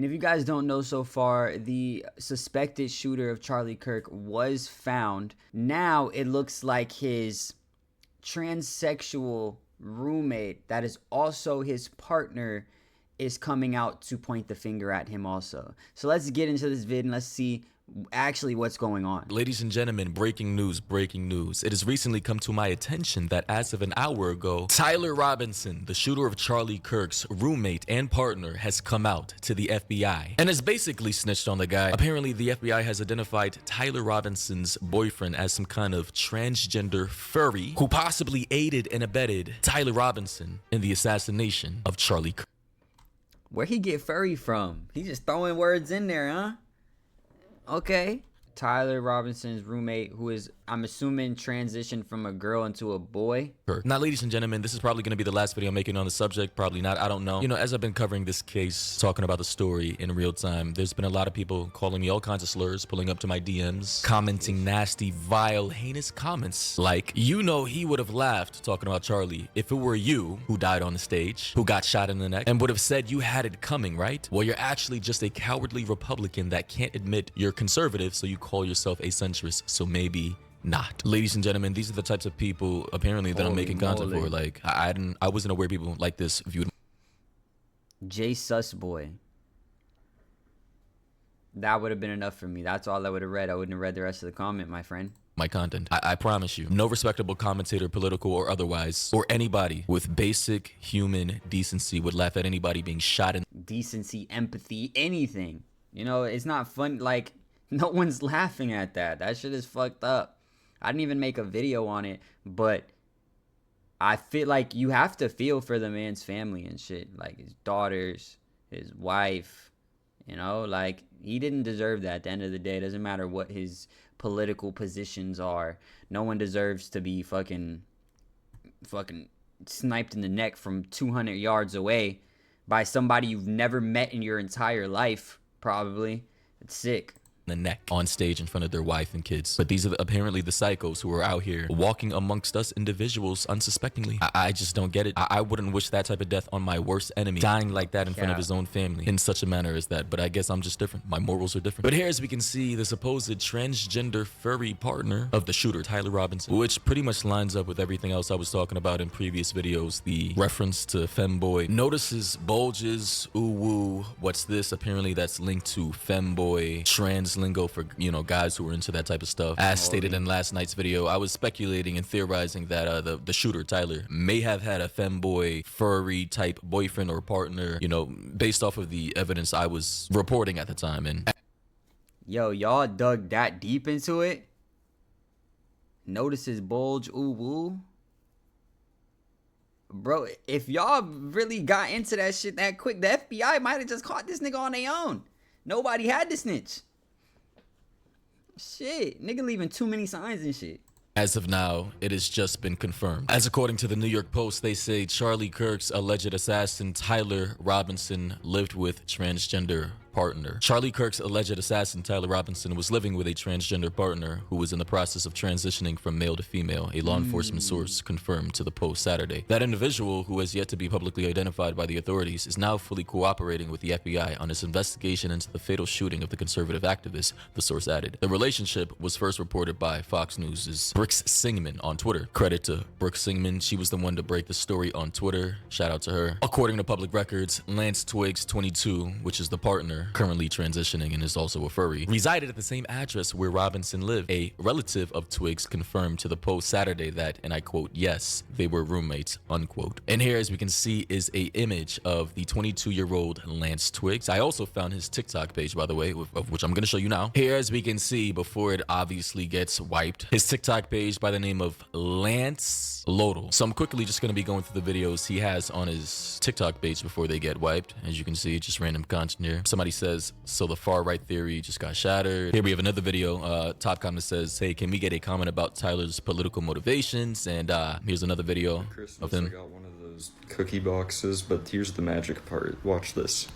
And if you guys don't know so far, the suspected shooter of Charlie Kirk was found. Now it looks like his transsexual roommate, that is also his partner, is coming out to point the finger at him also. So let's get into this vid and let's see actually what's going on. Ladies and gentlemen, breaking news, breaking news. It has recently come to my attention that as of an hour ago, Tyler Robinson, the shooter of Charlie Kirk's roommate and partner, has come out to the FBI and has basically snitched on the guy. Apparently, the FBI has identified Tyler Robinson's boyfriend as some kind of transgender furry who possibly aided and abetted Tyler Robinson in the assassination of Charlie Kirk. Where he get furry from? He just throwing words in there, huh? Okay. Tyler Robinson's roommate, who is, I'm assuming, transitioned from a girl into a boy. Now, ladies and gentlemen, this is probably going to be the last video I'm making on the subject. Probably not. I don't know. You know, as I've been covering this case, talking about the story in real time, there's been a lot of people calling me all kinds of slurs, pulling up to my DMs, commenting nasty, vile, heinous comments. Like, you know, he would have laughed talking about Charlie if it were you who died on the stage, who got shot in the neck, and would have said you had it coming, right? Well, you're actually just a cowardly Republican that can't admit you're conservative, so you call yourself a centrist, so maybe not. Ladies and gentlemen, these are the types of people apparently that I'm making content for. Like, I wasn't aware people like this viewed. J Sus Boy. That would have been enough for me. That's all I would have read. I wouldn't have read the rest of the comment, my friend. My content. I promise you, no respectable commentator, political or otherwise, or anybody with basic human decency would laugh at anybody being shot in. Decency, empathy, anything. You know, it's not fun. Like, no one's laughing at that. That shit is fucked up. I didn't even make a video on it, but I feel like you have to feel for the man's family and shit. Like, his daughters, his wife, you know, like, he didn't deserve that at the end of the day. It doesn't matter what his political positions are. No one deserves to be fucking sniped in the neck from 200 yards away by somebody you've never met in your entire life, probably. It's sick. The neck on stage in front of their wife and kids. But these are apparently the psychos who are out here walking amongst us individuals unsuspectingly. I just don't get it. I wouldn't wish that type of death on my worst enemy, dying like that in front of his own family in such a manner as that. But I guess I'm just different. My morals are different. But here, as we can see, the supposed transgender furry partner of the shooter, Tyler Robinson, which pretty much lines up with everything else I was talking about in previous videos. The reference to femboy, notices bulges, ooh woo, what's this? Apparently that's linked to femboy, trans lingo for, you know, guys who are into that type of stuff. As stated in last night's video, I was speculating and theorizing that the shooter Tyler may have had a femboy furry type boyfriend or partner, you know, based off of the evidence I was reporting at the time. And yo, y'all dug that deep into it? Notices bulge, ooh woo. Bro, if y'all really got into that shit that quick, the FBI might have just caught this nigga on their own. Nobody had to snitch. Shit, nigga leaving too many signs and shit. as of now, it has just been confirmed. As according to the New York Post, they say Charlie Kirk's alleged assassin Tyler Robinson lived with transgender partner. Charlie Kirk's alleged assassin Tyler Robinson was living with a transgender partner who was in the process of transitioning from male to female, a law enforcement source confirmed to the Post Saturday. That individual, who has yet to be publicly identified by the authorities, is now fully cooperating with the FBI on its investigation into the fatal shooting of the conservative activist, the source added. The relationship was first reported by Fox News' Brooks Singman on Twitter. Credit to Brooks Singman, she was the one to break the story on Twitter. Shout out to her. According to public records, Lance Twiggs, 22, which is the partner, currently transitioning and is also a furry, resided at the same address where Robinson lived. A relative of Twiggs confirmed to the Post Saturday that, and I quote, yes, they were roommates, unquote. And here, as we can see, is a image of the 22-year-old Lance Twiggs. I also found his TikTok page, by the way, of which I'm going to show you now. Here, as we can see, before it obviously gets wiped, his TikTok page by the name of Lance Lodel. So I'm quickly just going to be going through the videos he has on his TikTok page before they get wiped. As you can see, just random content here. Somebody says, so the far right theory just got shattered. Here we have another video. Top comment says, hey, can we get a comment about Tyler's political motivations? And here's another video of him. I got one of those cookie boxes, but here's the magic part. Watch this.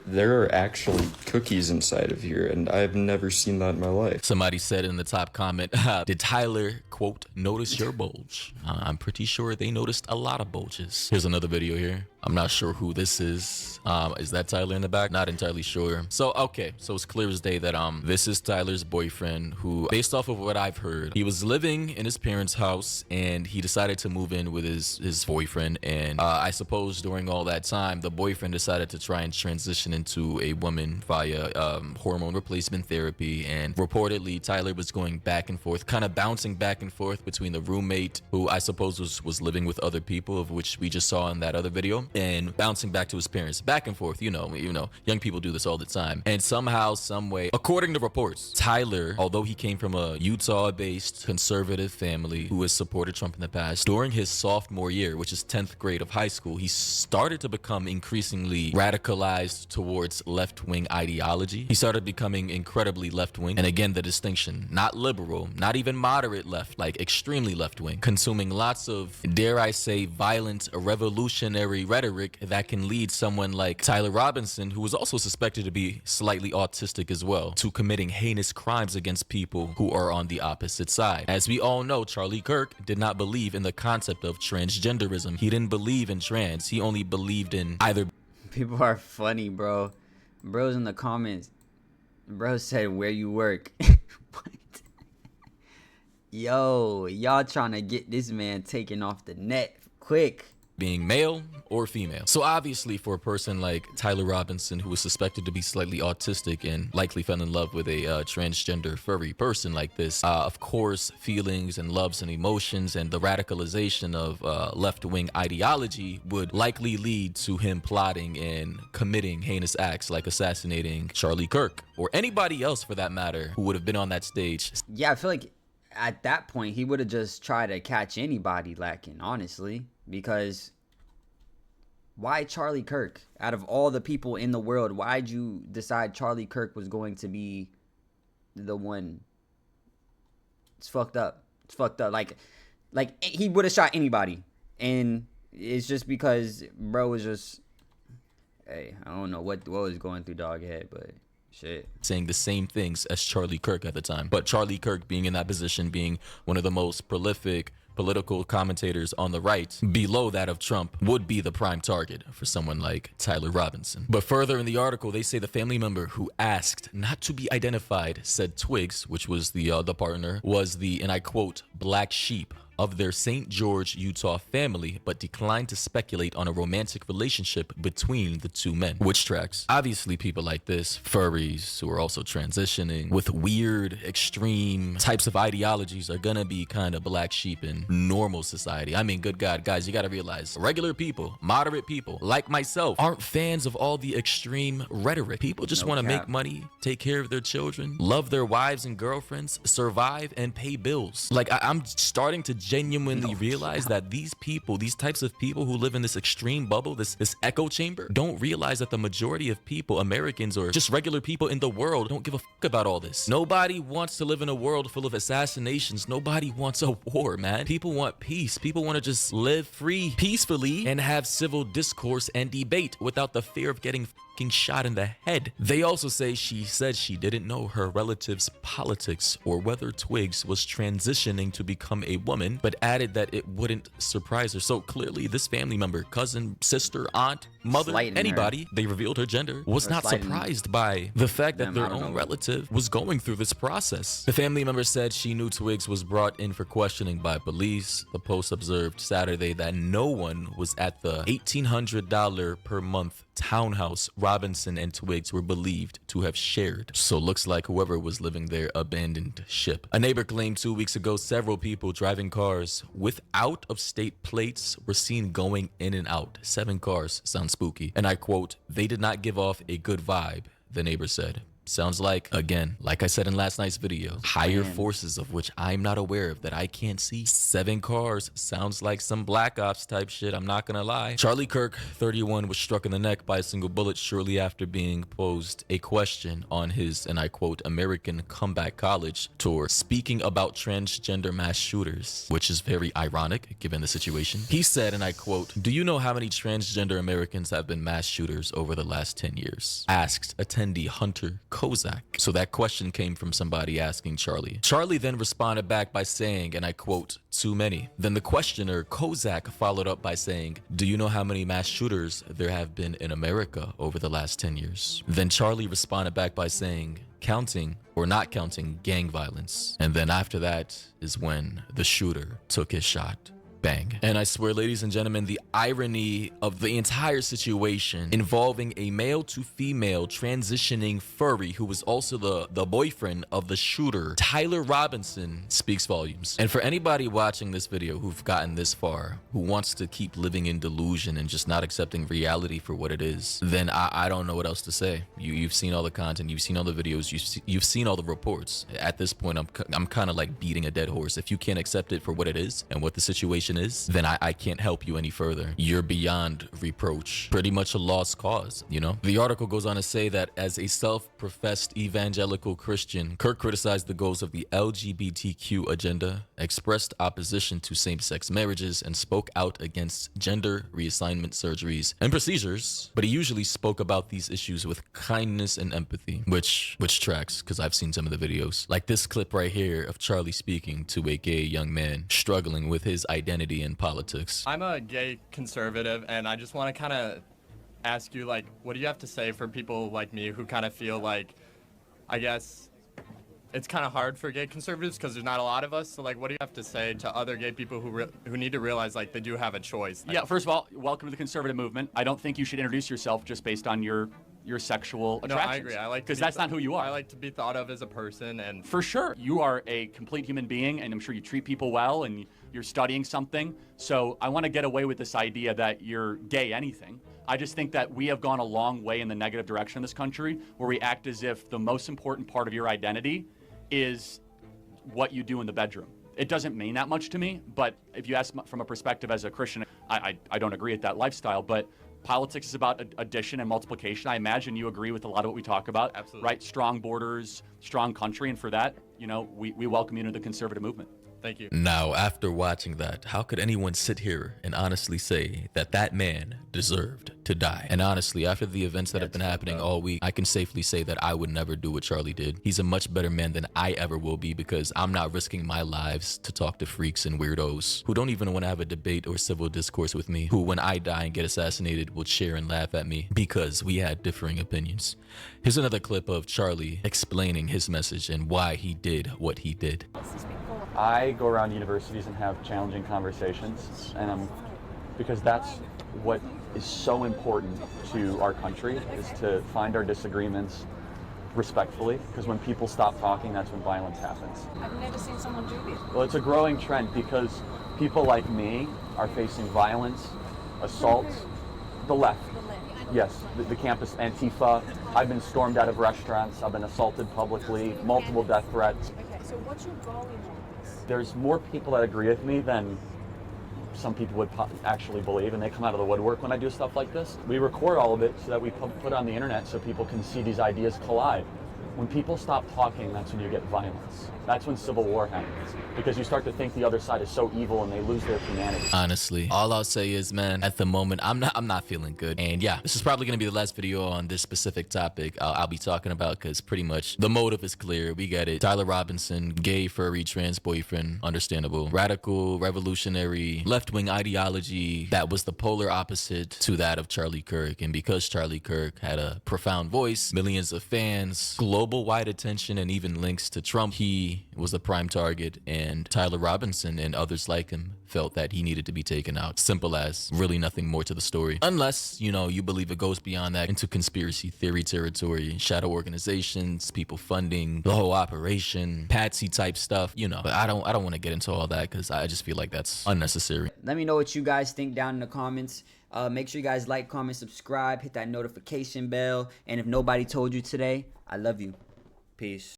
There are actually cookies inside of here, and I've never seen that in my life. Somebody said in the top comment, did Tyler quote, notice your bulge. I'm pretty sure they noticed a lot of bulges. Here's another video here. I'm not sure who this is. Is that Tyler in the back? Not entirely sure. So, okay. So it's clear as day that this is Tyler's boyfriend who, based off of what I've heard, he was living in his parents' house and he decided to move in with his boyfriend. And I suppose during all that time, the boyfriend decided to try and transition into a woman via hormone replacement therapy. And reportedly, Tyler was going back and forth, kind of bouncing back and forth between the roommate, who I suppose was living with other people, of which we just saw in that other video, and bouncing back to his parents, back and forth. You know, young people do this all the time. And somehow, some way, according to reports, Tyler, although he came from a Utah-based conservative family who has supported Trump in the past, during his sophomore year, which is 10th grade of high school, he started to become increasingly radicalized towards left-wing ideology. He started becoming incredibly left-wing, and again, the distinction, not liberal, not even moderate left, like extremely left-wing, consuming lots of, dare I say, violent, revolutionary rhetoric that can lead someone like Tyler Robinson, who was also suspected to be slightly autistic as well, to committing heinous crimes against people who are on the opposite side. As we all know, Charlie Kirk did not believe in the concept of transgenderism. He didn't believe in trans. He only believed in either. People are funny, bro. Bro's in the comments. Bro said, where you work. What? Yo, y'all trying to get this man taken off the net quick. Being male or female. So obviously for a person like Tyler Robinson, who was suspected to be slightly autistic and likely fell in love with a transgender furry person like this, of course feelings and loves and emotions and the radicalization of left-wing ideology would likely lead to him plotting and committing heinous acts like assassinating Charlie Kirk or anybody else for that matter who would have been on that stage. Yeah, I feel like at that point he would have just tried to catch anybody lacking, honestly. Because why Charlie Kirk? Out of all the people in the world, why'd you decide Charlie Kirk was going to be the one? It's fucked up. It's fucked up. Like he would have shot anybody. And it's just because bro was just, hey, I don't know what was going through dog head, but shit. Saying the same things as Charlie Kirk at the time. But Charlie Kirk being in that position, being one of the most prolific political commentators on the right, below that of Trump, would be the prime target for someone like Tyler Robinson. But further in the article, they say the family member who asked not to be identified said Twigs, which was the partner, was the, and I quote, black sheep of their St. George, Utah family, but declined to speculate on a romantic relationship between the two men, which tracks. Obviously, people like this, furries who are also transitioning with weird, extreme types of ideologies, are gonna be kind of black sheep in normal society. I mean, good God, guys, you gotta realize, regular people, moderate people, like myself, aren't fans of all the extreme rhetoric. People just want to make money, take care of their children, love their wives and girlfriends, survive, and pay bills. Like, I'm starting to genuinely realize that these people, these types of people who live in this extreme bubble, this echo chamber, don't realize that the majority of people, Americans or just regular people in the world, don't give a fuck about all this. Nobody wants to live in a world full of assassinations. Nobody wants a war, man. People want peace. People want to just live free, peacefully, and have civil discourse and debate without the fear of getting shot in the head. They also say she said she didn't know her relatives' politics or whether Twigs was transitioning to become a woman, but added that it wouldn't surprise her. So clearly this family member, cousin, sister, aunt, mother, anybody, they revealed her gender, was not surprised by the fact that their own relative was going through this process. The family member said she knew Twigs was brought in for questioning by police. The Post observed Saturday that no one was at the $1,800 per month townhouse Robinson and Twigs were believed to have shared. So looks like whoever was living there abandoned ship. A neighbor claimed 2 weeks ago several people driving cars with out-of-state plates were seen going in and out. 7 cars. Sounds spooky. And I quote, "They did not give off a good vibe," the neighbor said. Sounds like, again, like I said in last night's video, higher forces of which I'm not aware of, that I can't see. 7 cars. Sounds like some Black Ops type shit, I'm not gonna lie. Charlie Kirk, 31, was struck in the neck by a single bullet shortly after being posed a question on his, and I quote, American Comeback College tour, speaking about transgender mass shooters, which is very ironic given the situation. He said, and I quote, "Do you know how many transgender Americans have been mass shooters over the last 10 years? Asked attendee Hunter Kozak? So that question came from somebody asking Charlie. Charlie then responded back by saying, and I quote, "Too many." Then the questioner, Kozak, followed up by saying, "Do you know how many mass shooters there have been in America over the last 10 years? Then Charlie responded back by saying, "Counting or not counting gang violence." And then after that is when the shooter took his shot. Bang. And I swear, ladies and gentlemen, the irony of the entire situation involving a male to female transitioning furry who was also the boyfriend of the shooter, Tyler Robinson, speaks volumes. And for anybody watching this video who've gotten this far, who wants to keep living in delusion and just not accepting reality for what it is, then I don't know what else to say. You've seen all the content, you've seen all the videos, you've seen all the reports. At this point, I'm kind of like beating a dead horse. If you can't accept it for what it is and what the situation is, then I can't help you any further. You're beyond reproach. Pretty much a lost cause, you know? The article goes on to say that as a self-professed evangelical Christian, Kirk criticized the goals of the LGBTQ agenda, expressed opposition to same-sex marriages, and spoke out against gender reassignment surgeries and procedures, but he usually spoke about these issues with kindness and empathy, which tracks, because I've seen some of the videos. Like this clip right here of Charlie speaking to a gay young man struggling with his identity and politics. I'm a gay conservative, and I just want to kind of ask you, like, what do you have to say for people like me who kind of feel like, I guess, it's kind of hard for gay conservatives because there's not a lot of us. So, like, what do you have to say to other gay people who need to realize, like, they do have a choice? Yeah, first of all, welcome to the conservative movement. I don't think you should introduce yourself just based on your sexual attractions. No, I agree. I like because that's not who you are. I like to be thought of as a person, and for sure, you are a complete human being, and I'm sure you treat people well, and you're studying something. So I want to get away with this idea that you're gay anything. I just think that we have gone a long way in the negative direction in this country, where we act as if the most important part of your identity is what you do in the bedroom. It doesn't mean that much to me, but if you ask from a perspective as a Christian, I don't agree with that lifestyle, but politics is about addition and multiplication. I imagine you agree with a lot of what we talk about. Absolutely. Right? Strong borders, strong country, and for that, you know, we welcome you into the conservative movement. Thank you. Now, after watching that, how could anyone sit here and honestly say that that man deserved to die? And honestly, after the events that have been happening all week, I can safely say that I would never do what Charlie did. He's a much better man than I ever will be, because I'm not risking my lives to talk to freaks and weirdos who don't even want to have a debate or civil discourse with me, who when I die and get assassinated will cheer and laugh at me because we had differing opinions. Here's another clip of Charlie explaining his message and why he did what he did. I go around universities and have challenging conversations, and because that's what is so important to our country, is to find our disagreements respectfully, because when people stop talking, that's when violence happens. I've never seen someone do this. Well, it's a growing trend because people like me are facing violence, assaults, the left. Yes, the campus Antifa. I've been stormed out of restaurants. I've been assaulted publicly, multiple death threats. Okay, so what's your goal in all this? There's more people that agree with me than some people would actually believe, and they come out of the woodwork when I do stuff like this. We record all of it so that we put on the internet so people can see these ideas collide. When people stop talking, that's when you get violence. That's when civil war happens, because you start to think the other side is so evil and they lose their humanity. Honestly, all I'll say is, man, at the moment, I'm not feeling good. And yeah, this is probably gonna be the last video on this specific topic I'll be talking about, because pretty much the motive is clear. We get it. Tyler Robinson, gay, furry, trans boyfriend, understandable. Radical, revolutionary, left-wing ideology that was the polar opposite to that of Charlie Kirk. And because Charlie Kirk had a profound voice, millions of fans, global-wide attention, and even links to Trump, he was the prime target, and Tyler Robinson and others like him felt that he needed to be taken out. Simple as. Really nothing more to the story. Unless, you know, you believe it goes beyond that into conspiracy theory territory, shadow organizations, people funding the whole operation, patsy type stuff, you know. But I don't want to get into all that, because I just feel like that's unnecessary. Let me know what you guys think down in the comments. Make sure you guys like, comment, subscribe, hit that notification bell. And if nobody told you today, I love you. Peace.